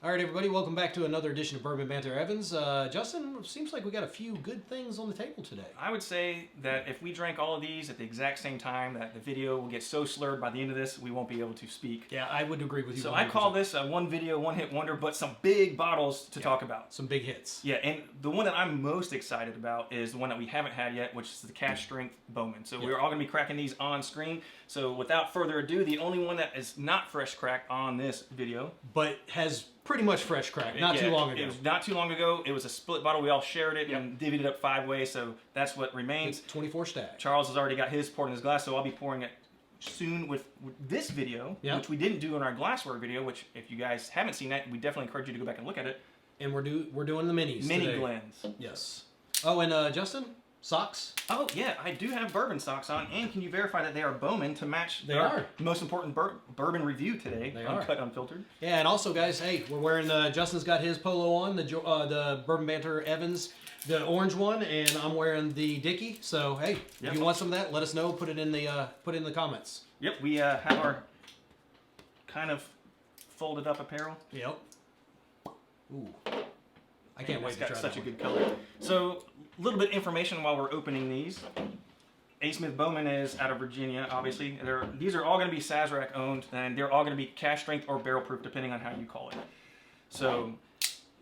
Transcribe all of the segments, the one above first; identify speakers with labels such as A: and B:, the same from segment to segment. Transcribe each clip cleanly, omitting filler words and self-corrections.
A: All right, everybody, welcome back to another edition of Bourbon Banter Evans. Justin, it seems like we got a few good things on the table today.
B: I would say that if we drank all of these at the exact same time, that the video will get so slurred by the end of this, we won't be able to speak.
A: Yeah, I would agree with you.
B: So
A: 100%.
B: I call this a one video, one hit wonder, but some big bottles to talk about.
A: Some big hits.
B: Yeah, and the one that I'm most excited about is the one that we haven't had yet, which is the Cask Strength Bowman. So we're all going to be cracking these on screen. So without further ado, the only one that is not fresh cracked on this video,
A: but has pretty much fresh crack, not too long ago.
B: It was not too long ago. It was a split bottle. We all shared it and divvied it up 5 ways, so that's what remains.
A: It's 24 stack.
B: Charles has already got his poured in his glass, so I'll be pouring it soon with this video, which we didn't do in our glassware video, which if you guys haven't seen that, we definitely encourage you to go back and look at it.
A: And we're doing the minis
B: Mini
A: today.
B: blends.
A: Yes. Oh, and Justin, socks?
B: Oh, yeah, I do have bourbon socks on, and can you verify that they are Bowman to match
A: our
B: most important bourbon review today,
A: They
B: uncut, unfiltered.
A: Yeah, and also, guys, hey, we're wearing, Justin's got his polo on, the Bourbon Banter Evans, the orange one, and I'm wearing the Dickie. So, hey, if you want some of that, let us know. Put it in the comments.
B: Yep, we have our kind of folded up apparel.
A: Yep. Ooh. I can't wait to try that.
B: It's got such a good color. So, a little bit of information while we're opening these. A. Smith Bowman is out of Virginia, obviously. These are all going to be Sazerac owned, and they're all going to be cask strength or barrel proof, depending on how you call it. So,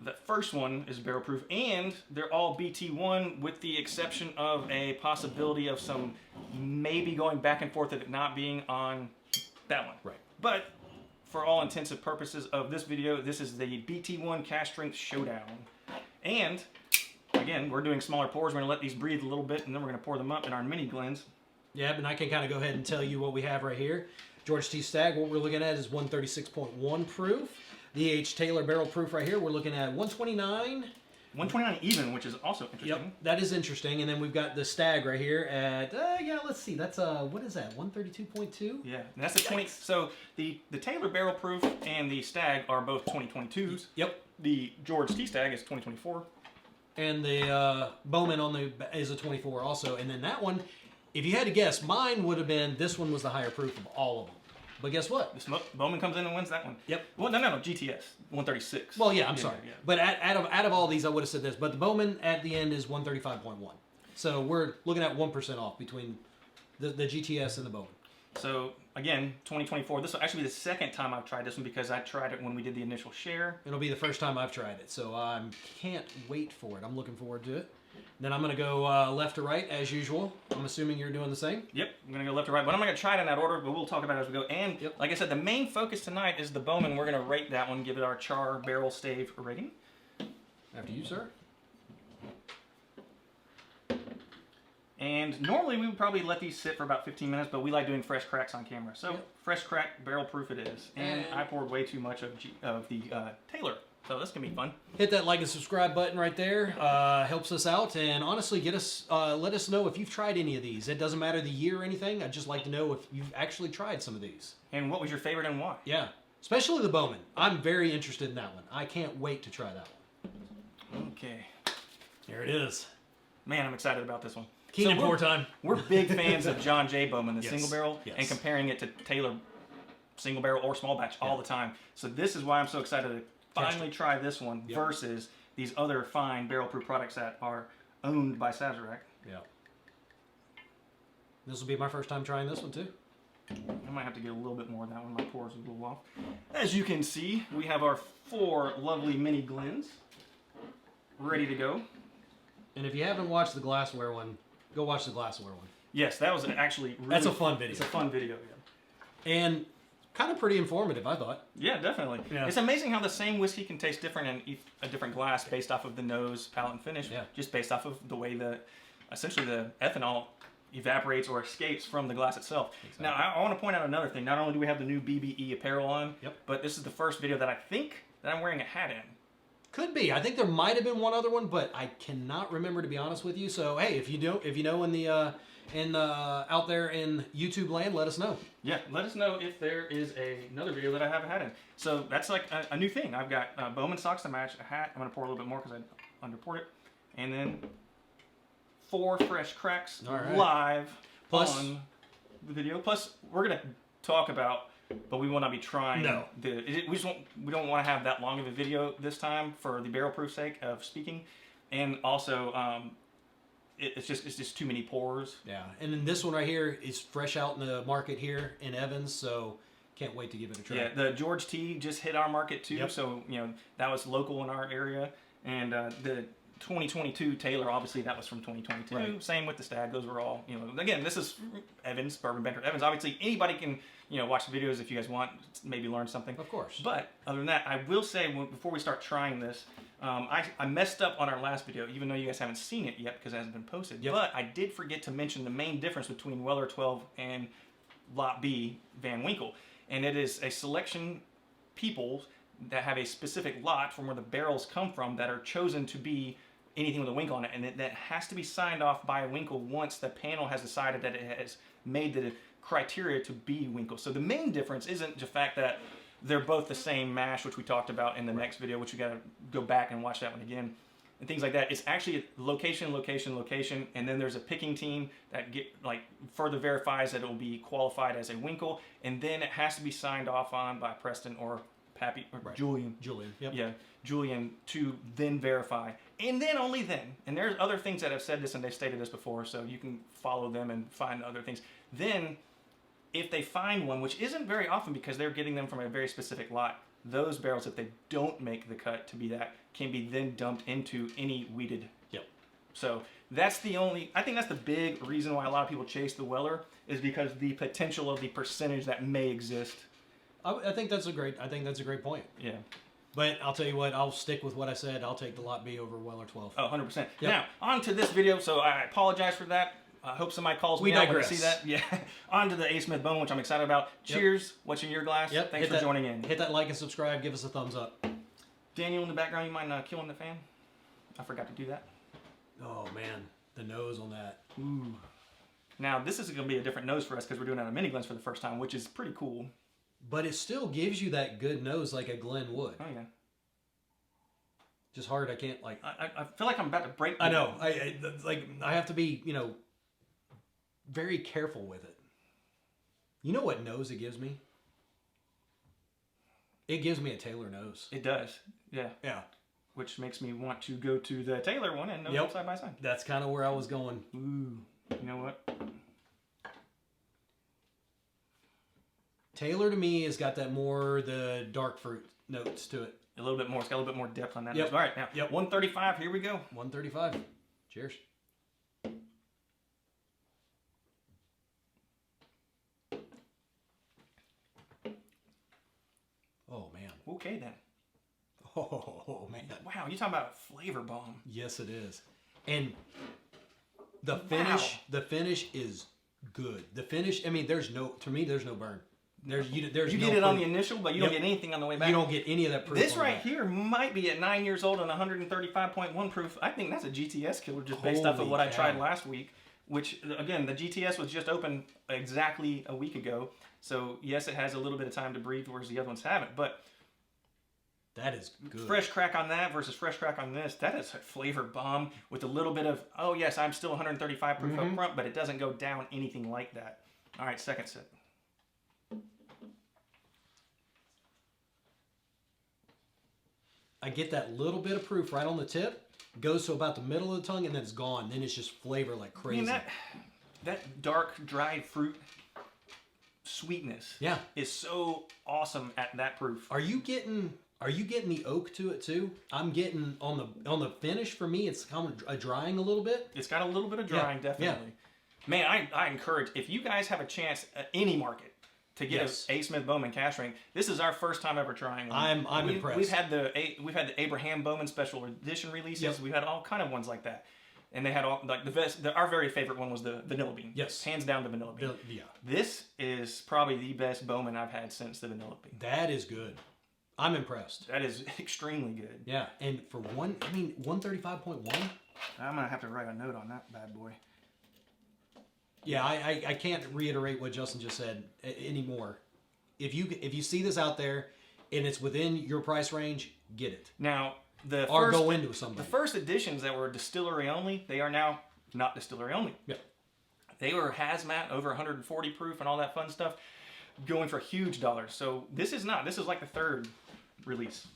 B: the first one is barrel proof, and they're all BT1 with the exception of a possibility of some maybe going back and forth of it not being on that one.
A: Right.
B: But for all intents and purposes of this video, this is the BT1 Cask Strength Showdown. And again, we're doing smaller pours. We're going to let these breathe a little bit, and then we're going to pour them up in our mini blends.
A: Yeah, and I can kind of go ahead and tell you what we have right here. George T. Stagg, what we're looking at is 136.1 proof. The H. Taylor barrel proof right here, we're looking at 129.
B: 129 even, which is also interesting.
A: Yep, that is interesting. And then we've got the Stagg right here at, yeah, let's see. That's, what is that, 132.2?
B: Yeah, and that's the 20. So the Taylor barrel proof and the Stagg are both 2022s.
A: Yep.
B: The George T. Stagg is 2024.
A: And the Bowman is a 24 also. And then that one, if you had to guess, mine would have been, this one was the higher proof of all of them. But guess what?
B: Bowman comes in and wins that one.
A: Yep.
B: Well, no, GTS, 136.
A: Well, yeah, I'm sorry. Yeah. But out of all these, I would have said this. But the Bowman at the end is 135.1. So we're looking at 1% off between the GTS and the Bowman.
B: So, again, 2024. This will actually be the second time I've tried this one because I tried it when we did the initial share.
A: It'll be the first time I've tried it. So I can't wait for it. I'm looking forward to it. Then I'm going to go left to right, as usual. I'm assuming you're doing the same?
B: Yep, I'm going to go left to right. But I'm not going to try it in that order, but we'll talk about it as we go. And, like I said, the main focus tonight is the Bowman. We're going to rate that one, give it our char barrel stave rating.
A: After you, sir.
B: And normally we would probably let these sit for about 15 minutes, but we like doing fresh cracks on camera. So, fresh crack, barrel proof it is. And I poured way too much of the Taylor. So this can be fun.
A: Hit that like and subscribe button right there. Helps us out. And honestly, let us know if you've tried any of these. It doesn't matter the year or anything. I'd just like to know if you've actually tried some of these.
B: And what was your favorite and why?
A: Yeah. Especially the Bowman. I'm very interested in that one. I can't wait to try that one.
B: Okay.
A: There it is.
B: Man, I'm excited about this one.
A: Keenan pour time.
B: We're big fans of John J. Bowman, the single barrel, and comparing it to Taylor single barrel or small batch all the time. So this is why I'm so excited to finally try this one versus these other fine barrel proof products that are owned by Sazerac.
A: Yeah. This will be my first time trying this one too.
B: I might have to get a little bit more of that one. My pour's a little off. As you can see, we have our 4 lovely mini blends ready to go.
A: And if you haven't watched the glassware one, go watch the glassware one.
B: Yes, that was actually really
A: That's a fun video.
B: It's a fun video, yeah.
A: And kind of pretty informative, I thought.
B: Yeah, definitely. Yeah. It's amazing how the same whiskey can taste different in a different glass based off of the nose, palate, and finish. Yeah. Just based off of the way essentially the ethanol evaporates or escapes from the glass itself. Exactly. Now, I want to point out another thing. Not only do we have the new BBE apparel on, but this is the first video that I think that I'm wearing a hat in.
A: Could be. I think there might have been one other one, but I cannot remember, to be honest with you. So hey, if you know out there in YouTube land, let us know.
B: Yeah, let us know if there is another video that I have a hat in. So that's like a new thing. I've got Bowman socks to match, a hat. I'm going to pour a little bit more because I underpoured it. And then 4 fresh cracks live on the video. Plus, we're going to talk about but we will not be trying.
A: No.
B: We don't want to have that long of a video this time for the barrel proof sake of speaking, and also it's just too many pours.
A: Yeah, and then this one right here is fresh out in the market here in Evans, so can't wait to give it a try.
B: Yeah, the George T just hit our market too, so that was local in our area, and the 2022 Taylor, obviously that was from 2022.
A: Right.
B: Same with the Stag; those were all Again, this is Evans, Bourbon Banter Evans. Obviously, anybody can watch the videos if you guys want, maybe learn something.
A: Of course.
B: But other than that, I will say before we start trying this, I messed up on our last video, even though you guys haven't seen it yet because it hasn't been posted.
A: Yep.
B: But I did forget to mention the main difference between Weller 12 and Lot B Van Winkle, and it is a selection people that have a specific lot from where the barrels come from that are chosen to be anything with a winkle on it, and that has to be signed off by a winkle once the panel has decided that it has made the criteria to be winkle. So the main difference isn't the fact that they're both the same mash, which we talked about in the next video, which you got to go back and watch that one again, and things like that. It's actually location, location, location, and then there's a picking team that further verifies that it will be qualified as a winkle, and then it has to be signed off on by Preston or Pappy or Julian.
A: Yep.
B: Yeah, Julian, to then verify, and then only then. And there's other things that have said this and they've stated this before, so you can follow them and find other things. Then, if they find one, which isn't very often because they're getting them from a very specific lot, those barrels, if they don't make the cut to be that, can be then dumped into any wheated.
A: Yep.
B: So that's I think that's the big reason why a lot of people chase the Weller, is because the potential of the percentage that may exist.
A: I think that's a great point.
B: Yeah.
A: But I'll tell you what, I'll stick with what I said. I'll take the Lot B over Weller 12.
B: Oh, 100%.
A: Yep.
B: Now, on to this video. So I apologize for that. I hope somebody calls me out when they see that. Yeah. On to the A. Smith Bowman, which I'm excited about. Cheers. What's in your glass?
A: Yep.
B: Thanks for joining in.
A: Hit that like and subscribe. Give us a thumbs up.
B: Daniel in the background, you mind killing the fan? I forgot to do that.
A: Oh, man. The nose on that.
B: Ooh. Now, this is going to be a different nose for us because we're doing it on a mini Glens for the first time, which is pretty cool.
A: But it still gives you that good nose like a Glen would.
B: Oh, yeah.
A: Just hard. I can't
B: I feel like I'm about to break.
A: I know. I have to be, very careful with it. You know what nose it gives me? It gives me a Taylor nose.
B: It does. Yeah.
A: Yeah.
B: Which makes me want to go to the Taylor one and nose them side by side.
A: That's kind of where I was going.
B: Ooh. You know what?
A: Taylor to me has got the dark fruit notes to it.
B: A little bit more. It's got a little bit more depth on that.
A: Yep.
B: All right, now 135. Here we go.
A: 135. Cheers. Oh man.
B: Okay then.
A: Oh man.
B: Wow, you talking about a flavor bomb?
A: Yes, it is. And the finish is good. The finish. I mean, there's no burn.
B: You get it on the initial, but you don't get anything on the way back.
A: You don't get any of that proof.
B: This right here might be at 9 years old and 135.1 proof. I think that's a GTS killer just based off of what I tried last week. Which, again, the GTS was just open exactly a week ago. So, yes, it has a little bit of time to breathe, whereas the other ones haven't. But
A: that is good.
B: Fresh crack on that versus fresh crack on this. That is a flavor bomb with a little bit of, oh, yes, I'm still 135 proof up front, but it doesn't go down anything like that. All right, second sip.
A: I get that little bit of proof right on the tip, goes to about the middle of the tongue, and then it's gone. Then it's just flavor like crazy.
B: I mean, that dark, dried fruit sweetness is so awesome at that proof.
A: Are you getting the oak to it too? I'm getting on the finish for me. It's kind of drying a little bit.
B: It's got a little bit of drying, definitely. Yeah. Man, I encourage, if you guys have a chance at any market to get A. Smith Bowman Cask Strength, this is our first time ever trying one.
A: I'm impressed.
B: We've had the Abraham Bowman special edition releases. Yep. We've had all kind of ones like that, and they had all like the best. Our very favorite one was the vanilla bean.
A: Yes,
B: hands down the vanilla bean. This is probably the best Bowman I've had since the vanilla bean.
A: That is good. I'm impressed.
B: That is extremely good.
A: Yeah, and for 135.1.
B: I'm gonna have to write a note on that bad boy.
A: Yeah, I can't reiterate what Justin just said anymore. If you see this out there and it's within your price range, get it.
B: Now
A: go into somebody.
B: The first editions that were distillery only, they are now not distillery only.
A: Yeah.
B: They were hazmat over 140 proof and all that fun stuff. going for huge dollars. So this is not. This is like the third release.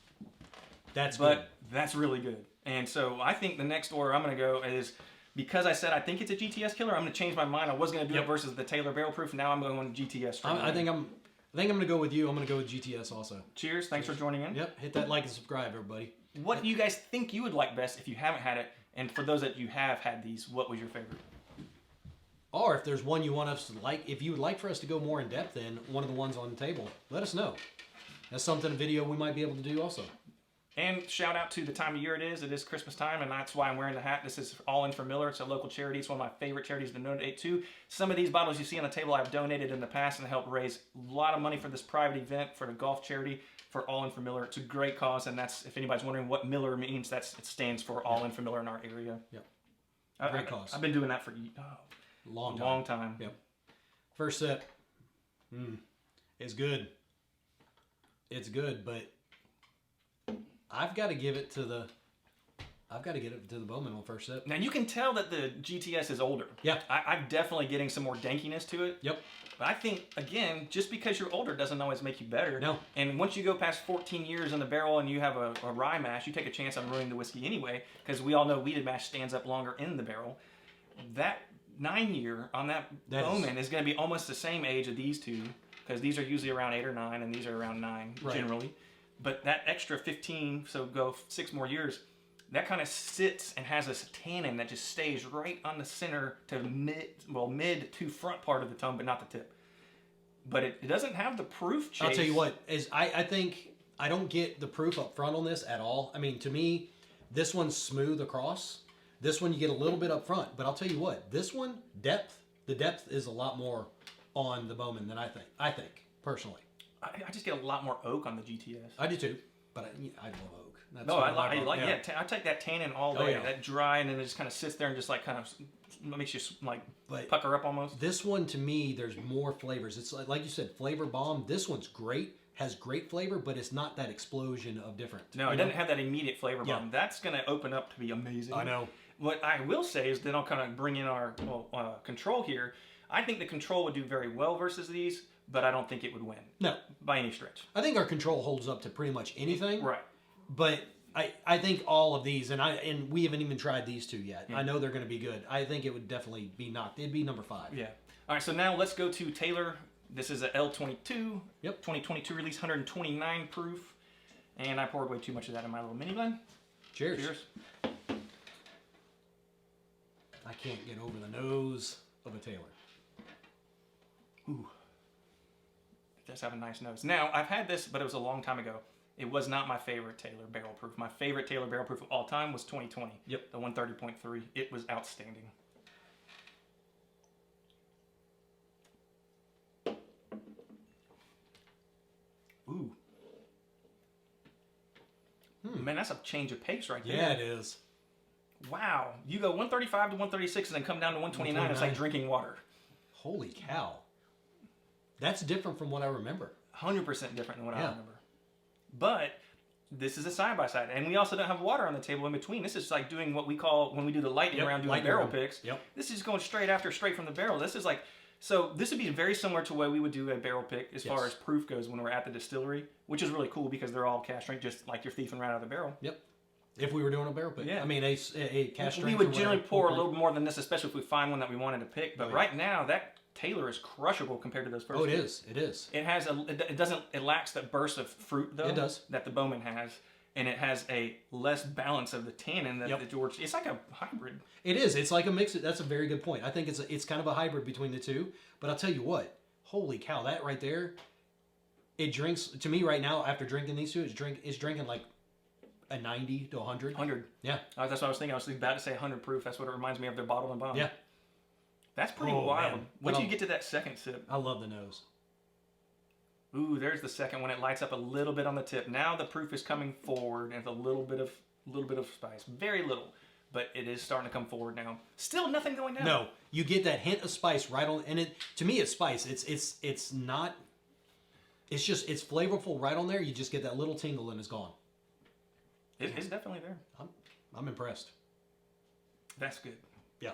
A: That's
B: but
A: good.
B: That's really good. And so I think the next order I'm going to go is, because I said I think it's a GTS killer, I'm going to change my mind. I was going to do it versus the Taylor Barrel Proof. Now I'm going GTS.
A: I think I'm going to go with you. I'm going to go with GTS also.
B: Cheers. Thanks for joining in.
A: Yep. Hit that like and subscribe, everybody.
B: What do you guys think you would like best if you haven't had it? And for those that you have had these, what was your favorite?
A: Or if there's one you want us to like, if you would like for us to go more in depth in one of the ones on the table, let us know. That's something, a video we might be able to do also.
B: And shout out to the time of year it is. It is Christmas time, and that's why I'm wearing the hat. This is All In for Miller. It's a local charity. It's one of my favorite charities to donate to. Some of these bottles you see on the table I've donated in the past and helped raise a lot of money for this private event for the golf charity for All In for Miller. It's a great cause, and that's, if anybody's wondering what Miller means, it stands for All In for Miller in our area.
A: Yep.
B: Great
A: cause.
B: I've been doing that for
A: long time. Yep. First sip. It's good. It's good, but I've got to give it to the Bowman on first sip.
B: Now you can tell that the GTS is older.
A: Yeah.
B: I'm definitely getting some more dankiness to it.
A: Yep.
B: But I think, again, just because you're older doesn't always make you better.
A: No.
B: And once you go past 14 years in the barrel and you have a rye mash, you take a chance on ruining the whiskey anyway, because we all know wheated mash stands up longer in the barrel. That 9-year on that Bowman is going to be almost the same age of these two, because these are usually around 8 or 9, and these are around 9 generally. But that extra 15, so go 6 more years, that kind of sits and has this tannin that just stays right on the center to mid to front part of the tongue, but not the tip. But it doesn't have the proof chase.
A: I'll tell you what, I think I don't get the proof up front on this at all. I mean, to me, this one's smooth across. This one you get a little bit up front, but I'll tell you what, this one, the depth is a lot more on the Bowman than I think, personally.
B: I just get a lot more oak on the GTS.
A: I do too, but I love oak.
B: That's I take that tannin all day, that dry, and then it just kind of sits there and just like kind of makes you like pucker up almost.
A: This one, to me, there's more flavors. It's like you said, flavor bomb. This one's great, has great flavor, but it's not that explosion of different.
B: No, it doesn't have that immediate flavor bomb. That's going to open up to be amazing.
A: I know.
B: What I will say is, then I'll kind of bring in our control here. I think the control would do very well versus these, but I don't think it would win. No. By any stretch.
A: I think our control holds up to pretty much anything.
B: Right.
A: But I think all of these, and we haven't even tried these two yet. I know they're going to be good. I think it would definitely be knocked. It'd be number 5.
B: Yeah. All right, so now let's go to Taylor. This is a L22.
A: Yep.
B: 2022 release, 129 proof. And I poured way too much of that in my little mini blend.
A: Cheers.
B: Cheers.
A: I can't get over the nose of a Taylor.
B: Ooh. It does have a nice nose. Now, I've had this, but it was a long time ago. It was not my favorite Taylor Barrel Proof. My favorite Taylor Barrel Proof of all time was 2020.
A: Yep.
B: The 130.3. It was outstanding. Ooh. Man, that's a change of pace right there.
A: Yeah, it is.
B: Wow. You go 135 to 136 and then come down to 129. It's like drinking water.
A: Holy cow. That's different from what I remember.
B: 100% different than what I remember. But this is a side-by-side. And we also don't have water on the table in between. This is like doing what we call, when we do the lightning round, doing barrel picks.
A: Yep.
B: This is going straight from the barrel. This is like, so this would be very similar to the way we would do a barrel pick as far as proof goes when we're at the distillery, which is really cool because they're all cask strength, just like you're thieving right out of the barrel.
A: Yep. If we were doing a barrel pick. Yeah. I mean, a cask strength.
B: We would generally pour a little more than this, especially if we find one that we wanted to pick. But right now, that Taylor is crushable compared to those first.
A: Oh, it is. It is.
B: It has it lacks that burst of fruit though.
A: It does.
B: That the Bowman has, and it has a less balance of the tannin that the George. It's like a hybrid.
A: It is. It's like a mix. That's a very good point. I think it's kind of a hybrid between the two. But I'll tell you what. Holy cow! That right there. It drinks to me right now after drinking these two. It's drinking like a 90 to 100.
B: 100.
A: Yeah.
B: That's what I was thinking. I was about to say 100 proof. That's what it reminds me of. Their bottled and bond.
A: Yeah.
B: That's pretty wild. Once you get to that second sip.
A: I love the nose.
B: Ooh, there's the second one. It lights up a little bit on the tip. Now the proof is coming forward and a little bit of spice. Very little. But it is starting to come forward now. Still nothing going down.
A: No. You get that hint of spice right on, and to me it's spice. It's not, it's flavorful right on there. You just get that little tingle and it's gone.
B: It's definitely there.
A: I'm impressed.
B: That's good.
A: Yeah.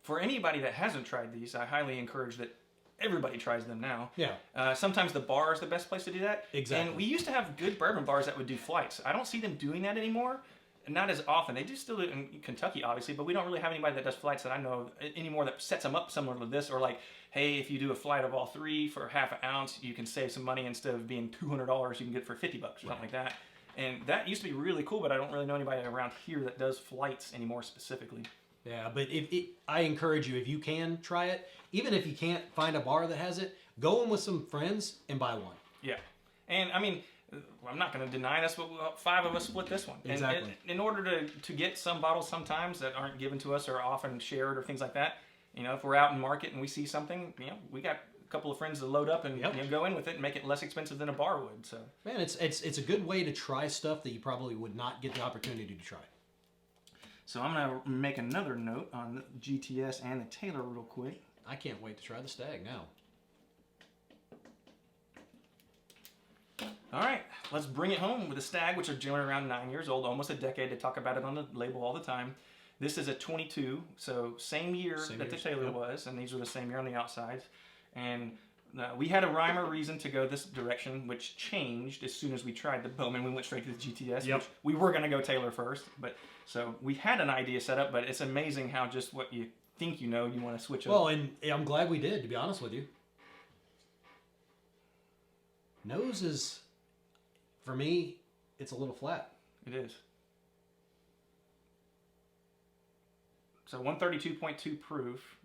B: For anybody that hasn't tried these, I highly encourage that everybody tries them now.
A: Yeah.
B: Sometimes the bar is the best place to do that.
A: Exactly.
B: And we used to have good bourbon bars that would do flights. I don't see them doing that anymore. Not as often. They do still do it in Kentucky, obviously, but we don't really have anybody that does flights that I know of anymore that sets them up similar to this. Or like, hey, if you do a flight of all three for half an ounce, you can save some money. Instead of being $200, you can get it for $50 or something like that. And that used to be really cool, but I don't really know anybody around here that does flights anymore specifically.
A: Yeah, but I encourage you, if you can, try it. Even if you can't find a bar that has it, go in with some friends and buy one.
B: Yeah. And I mean, I'm not going to deny this, but 5 of us split this one.
A: Exactly.
B: And in order to get some bottles sometimes that aren't given to us or often shared or things like that, if we're out in market and we see something, we got a couple of friends to load up and go in with it and make it less expensive than a bar would. So
A: man, it's a good way to try stuff that you probably would not get the opportunity to try.
B: So I'm going to make another note on the GTS and the Taylor real quick.
A: I can't wait to try the Stag now.
B: All right, let's bring it home with the Stag, which are generally around 9 years old, almost a decade. They talk about it on the label all the time. This is a 22, so same year that the Taylor was, and these were the same year on the outsides. And we had a rhyme or reason to go this direction, which changed as soon as we tried the Bowman. We went straight to the GTS, which we were going to go Taylor first. But so we had an idea set up, but it's amazing how just what you think you want to switch up.
A: Well, and I'm glad we did, to be honest with you. Nose is, for me, it's a little flat.
B: It is. So 132.2 proof,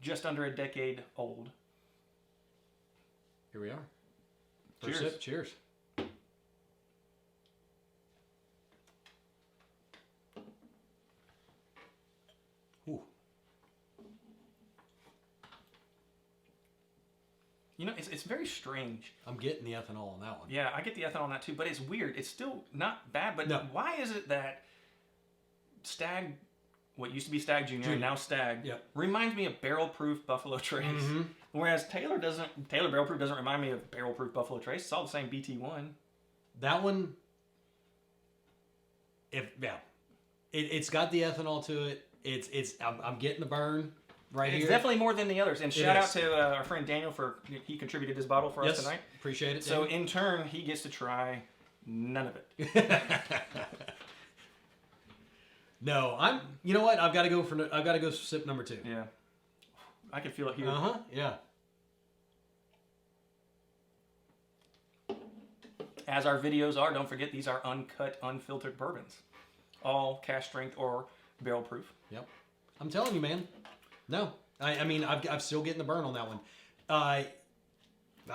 B: just under a decade old.
A: Here we are.
B: Cheers.
A: First sip, cheers. Ooh.
B: It's very strange.
A: I'm getting the ethanol on that one.
B: Yeah, I get the ethanol on that too, but it's weird. It's still not bad, but why is it that Stag, what used to be Stag Junior, and now Stag, reminds me of barrel-proof Buffalo Trace, whereas Taylor barrel-proof doesn't remind me of barrel-proof Buffalo Trace. It's all the same BT1.
A: That one, it's got the ethanol to it. I'm getting the burn right here.
B: It's definitely more than the others. And shout out to our friend Daniel he contributed this bottle for us tonight.
A: Appreciate it.
B: So in turn, he gets to try none of it.
A: No, you know what? I've got to go for sip number 2.
B: Yeah. I can feel it here.
A: Yeah.
B: As our videos are, don't forget these are uncut, unfiltered bourbons. All cask strength or barrel proof.
A: Yep. I'm telling you, man. No. I mean, I'm still getting the burn on that one. I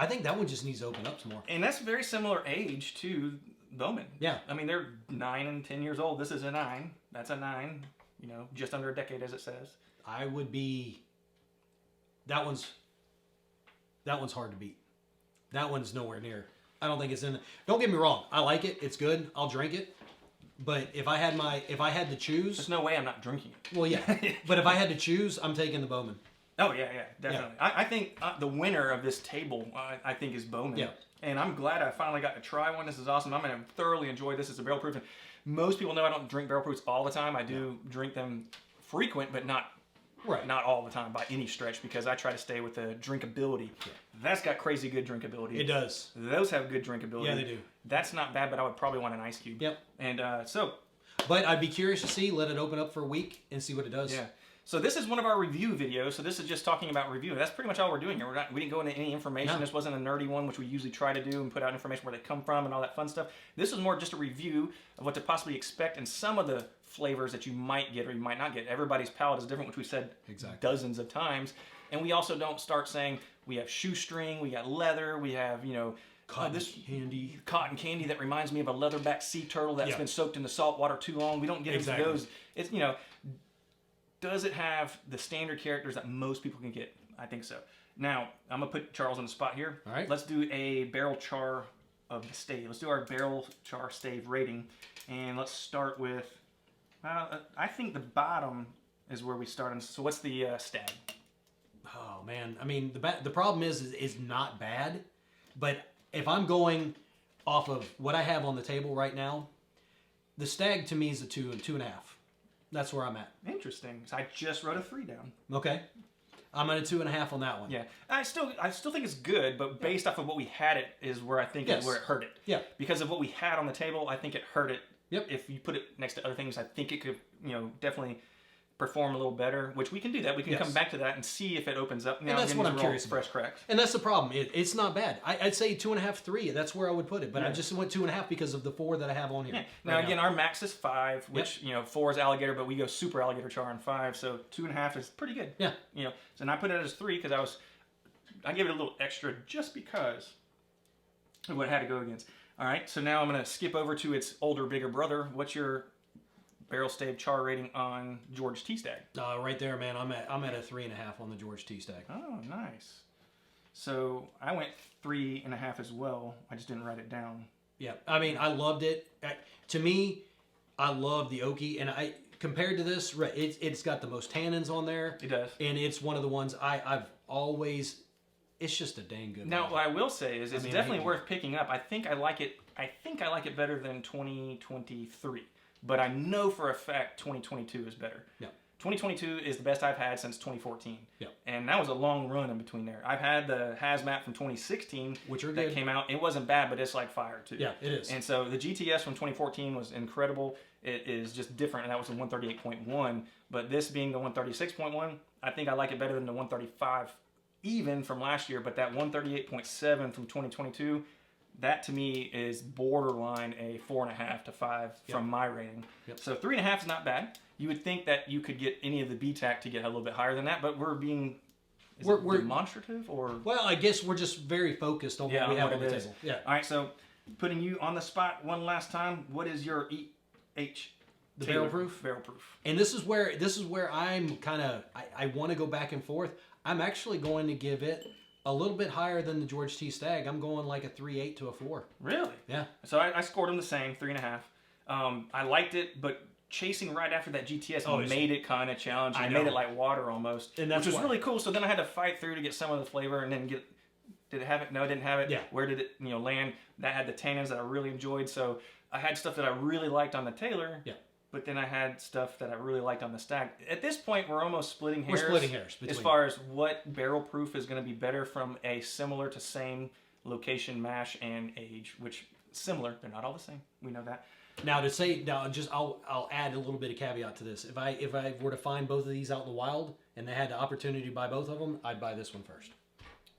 A: think that one just needs to open up some more.
B: And that's very similar age to Bowman.
A: Yeah.
B: I mean, they're 9 and 10 years old. This is a 9. That's a 9. Just under a decade, as it says.
A: I would be. That one's hard to beat. That one's nowhere near. I don't think it's in. Don't get me wrong. I like it. It's good. I'll drink it. But if I had to choose,
B: there's no way I'm not drinking it.
A: Well, yeah. But if I had to choose, I'm taking the Bowman.
B: Oh yeah, definitely. Yeah. I think the winner of this table, I think, is Bowman.
A: Yeah.
B: And I'm glad I finally got to try one. This is awesome. I'm going to thoroughly enjoy this. It's a barrel proof. And most people know I don't drink barrel proofs all the time. I do drink them frequent, but not all the time by any stretch, because I try to stay with the drinkability. Yeah. That's got crazy good drinkability.
A: It does.
B: Those have good drinkability.
A: Yeah, they do.
B: That's not bad, but I would probably want an ice cube.
A: Yep.
B: And
A: But I'd be curious to see. Let it open up for a week and see what it does.
B: Yeah. So this is one of our review videos. So this is just talking about review. That's pretty much all we're doing here. We didn't go into any information. No. This wasn't a nerdy one, which we usually try to do and put out information where they come from and all that fun stuff. This was more just a review of what to possibly expect and some of the flavors that you might get or you might not get. Everybody's palate is different, which we've said dozens of times. And we also don't start saying we have shoestring, we got leather, we have,
A: cotton
B: candy that reminds me of a leatherback sea turtle that's been soaked in the salt water too long. We don't get into those. It's, does it have the standard characters that most people can get? I think so. Now, I'm going to put Charles on the spot here.
A: All right.
B: Let's do a barrel char of the stave. Let's do our barrel char stave rating. And let's start with, I think the bottom is where we start. So what's the Stag?
A: Oh, man. I mean, the problem is not bad. But if I'm going off of what I have on the table right now, the Stag to me is a 2 and 2.5. That's where I'm at.
B: Interesting. So I just wrote a 3 down.
A: Okay. I'm at a 2.5 on that one.
B: Yeah, I still think it's good, but based off of what we had, it is where I think is where it hurt it.
A: Yeah.
B: Because of what we had on the table, I think it hurt it.
A: Yep.
B: If you put it next to other things, I think it could, definitely perform a little better. Which we can do that. We can come back to that and see if it opens up. Now,
A: and that's what I'm curious
B: fresh cracks.
A: And that's the problem. It's not bad. I'd say 2.5, 3. That's where I would put it. But I just went 2.5 because of the 4 that I have on here.
B: Yeah. Now again, our max is 5, which 4 is alligator, but we go super alligator char on 5, so 2.5 is pretty good.
A: Yeah.
B: And I put it as 3 because I gave it a little extra just because of what it had to go against. All right, so now I'm going to skip over to its older, bigger brother. What's your barrel stave char rating on George T. Stag?
A: Right there, man. I'm at a 3.5 on the George T. Stag.
B: Oh, nice. So I went 3.5 as well. I just didn't write it down.
A: Yeah, I mean, I loved it. To me, I love the oaky, and compared to this, it's got the most tannins on there.
B: It does,
A: and it's one of the ones I've always. It's just a dang good.
B: Now, what I will say is, it's definitely worth picking up. I think I like it. I think I like it better than 2023. But I know for a fact 2022 is better.
A: Yeah.
B: 2022 is the best I've had since 2014.
A: Yeah.
B: And that was a long run in between there. I've had the Hazmat from 2016,
A: which are
B: that
A: good.
B: Came out. It wasn't bad, but it's like fire too.
A: Yeah, it is.
B: And so the GTS from 2014 was incredible. It is just different, and that was the 138.1. But this being the 136.1, I think I like it better than the 135 even from last year. But that 138.7 from 2022, that to me is borderline a 4.5 to 5 from my rating.
A: Yep.
B: So 3.5 is not bad. You would think that you could get any of the BTAC to get a little bit higher than that, but we're being we're demonstrative, or
A: well, I guess we're just very focused on what we have on the table. Yeah.
B: All right. So putting you on the spot one last time, what is your
A: the barrel proof?
B: Barrel proof.
A: And this is where I'm kind of I want to go back and forth. I'm actually going to give it a little bit higher than the George T. Stag. I'm going like a 3.8 to a 4.
B: Really?
A: Yeah.
B: So I scored them the same, 3.5. I liked it, but chasing right after that GTS made it kind of challenging. I made it like water almost,
A: and that's
B: which was really cool. So then I had to fight through to get some of the flavor, and then get. Did it have it? No, it didn't have it.
A: Yeah.
B: Where did it land? That had the tannins that I really enjoyed. So I had stuff that I really liked on the Taylor.
A: Yeah.
B: But then I had stuff that I really liked on the Stag. At this point, we're almost splitting hairs.
A: We're splitting hairs
B: as far as what barrel proof is going to be better from a similar to same location, mash, and age. Which similar, they're not all the same. We know that.
A: Now I'll add a little bit of caveat to this. If I were to find both of these out in the wild and they had the opportunity to buy both of them, I'd buy this one first.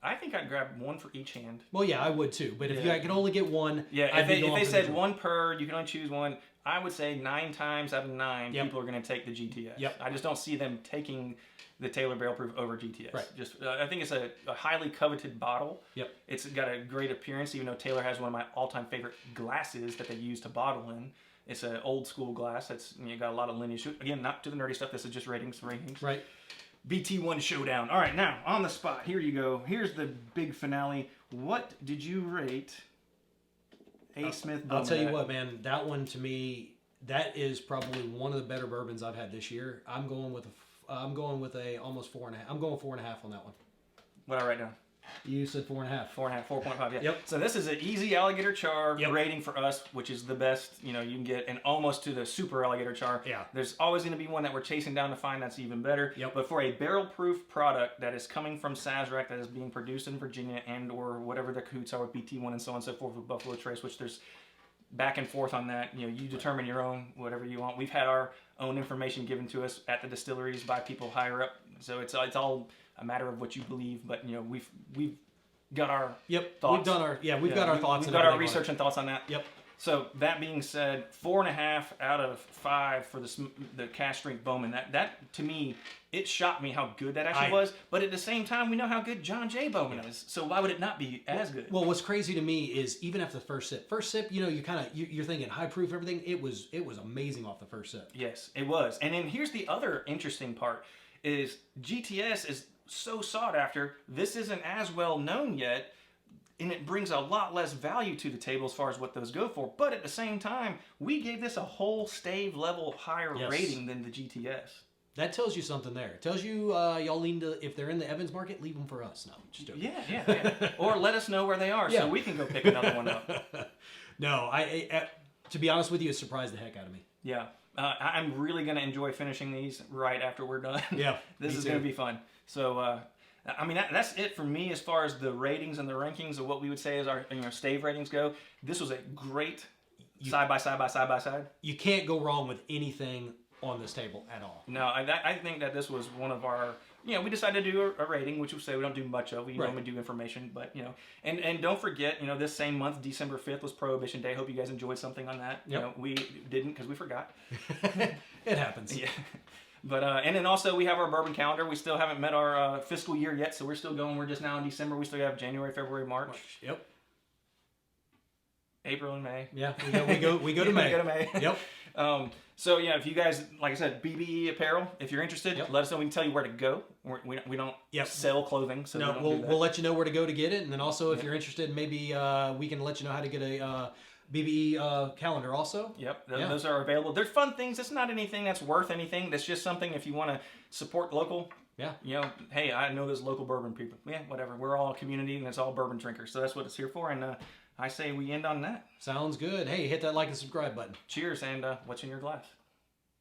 B: I think I'd grab one for each hand.
A: Well, yeah, I would too. But if I could only get one,
B: if they said one per, you can only choose one. I would say 9 times out of 9, people are going to take the GTS.
A: Yep.
B: I just don't see them taking the Taylor Barrel Proof over GTS.
A: Right.
B: Just I think it's a highly coveted bottle.
A: Yep.
B: It's got a great appearance, even though Taylor has one of my all-time favorite glasses that they use to bottle in. It's an old school glass that's got a lot of lineage. Again, not to the nerdy stuff. This is just ratings.
A: Right.
B: BT1 Showdown. All right, now on the spot. Here you go. Here's the big finale. What did you rate A. Smith Bowman?
A: I'll tell you what, man. That one to me, that is probably one of the better bourbons I've had this year. I'm going with a almost 4.5. I'm going 4.5 on that one.
B: What I write down?
A: You said 4.5.
B: 4.5, 4.5. Yeah.
A: Yep.
B: So this is an easy alligator char rating for us, which is the best you can get, and almost to the super alligator char.
A: Yeah.
B: There's always going to be one that we're chasing down to find that's even better.
A: Yep.
B: But for a barrel proof product that is coming from Sazerac, that is being produced in Virginia and or whatever the cahoots are with BT1 and so on and so forth with Buffalo Trace, which there's back and forth on that. You determine your own whatever you want. We've had our own information given to us at the distilleries by people higher up, so it's all a matter of what you believe. But we've got our thoughts.
A: We've got our thoughts.
B: We've got our research and thoughts on that.
A: Yep.
B: So that being said, 4.5 out of 5 for the Cask Strength Bowman. That to me, it shocked me how good that actually was. But at the same time, we know how good John J. Bowman is. So why would it not be as good?
A: Well, what's crazy to me is even after the first sip, you're thinking high proof everything. It was amazing off the first sip.
B: Yes, it was. And then here's the other interesting part: is GTS is so sought after. This isn't as well known yet. And it brings a lot less value to the table as far as what those go for. But at the same time, we gave this a whole stave level higher rating than the GTS.
A: That tells you something there. It tells you y'all lean to, if they're in the Evans market, leave them for us. No, just joking.
B: Yeah. Or let us know where they are so we can go pick another one up.
A: No, to be honest with you, it surprised the heck out of me.
B: Yeah. I'm really going to enjoy finishing these right after we're done.
A: Yeah.
B: This is going to be fun. So, I mean, that's it for me as far as the ratings and the rankings of what we would say as our stave ratings go. This was a great side by side.
A: You can't go wrong with anything on this table at all.
B: No, I think that this was one of our, we decided to do a rating, which we say we don't do much of. We normally do information, but, and don't forget, this same month, December 5th was Prohibition Day. Hope you guys enjoyed something on that.
A: Yep.
B: We didn't because we forgot.
A: It happens.
B: Yeah. But, and then also we have our bourbon calendar. We still haven't met our fiscal year yet, so we're still going. We're just now in December. We still have January, February, March.
A: Yep.
B: April and May.
A: Yeah, we go to May.
B: We go to May.
A: Yep.
B: So yeah, if you guys, like I said, BBE apparel, if you're interested, let us know. We can tell you where to go. We don't sell clothing, so
A: no, we'll let you know where to go to get it, and then also if you're interested, maybe we can let you know how to get a BBE calendar also.
B: Yep, those are available. They're fun things. It's not anything that's worth anything. That's just something if you want to support local.
A: Yeah.
B: Hey, I know those local bourbon people. Yeah, whatever. We're all a community, and it's all bourbon drinkers, so that's what it's here for. And I say we end on that.
A: Sounds good. Hey, hit that like and subscribe button.
B: Cheers, and what's in your glass?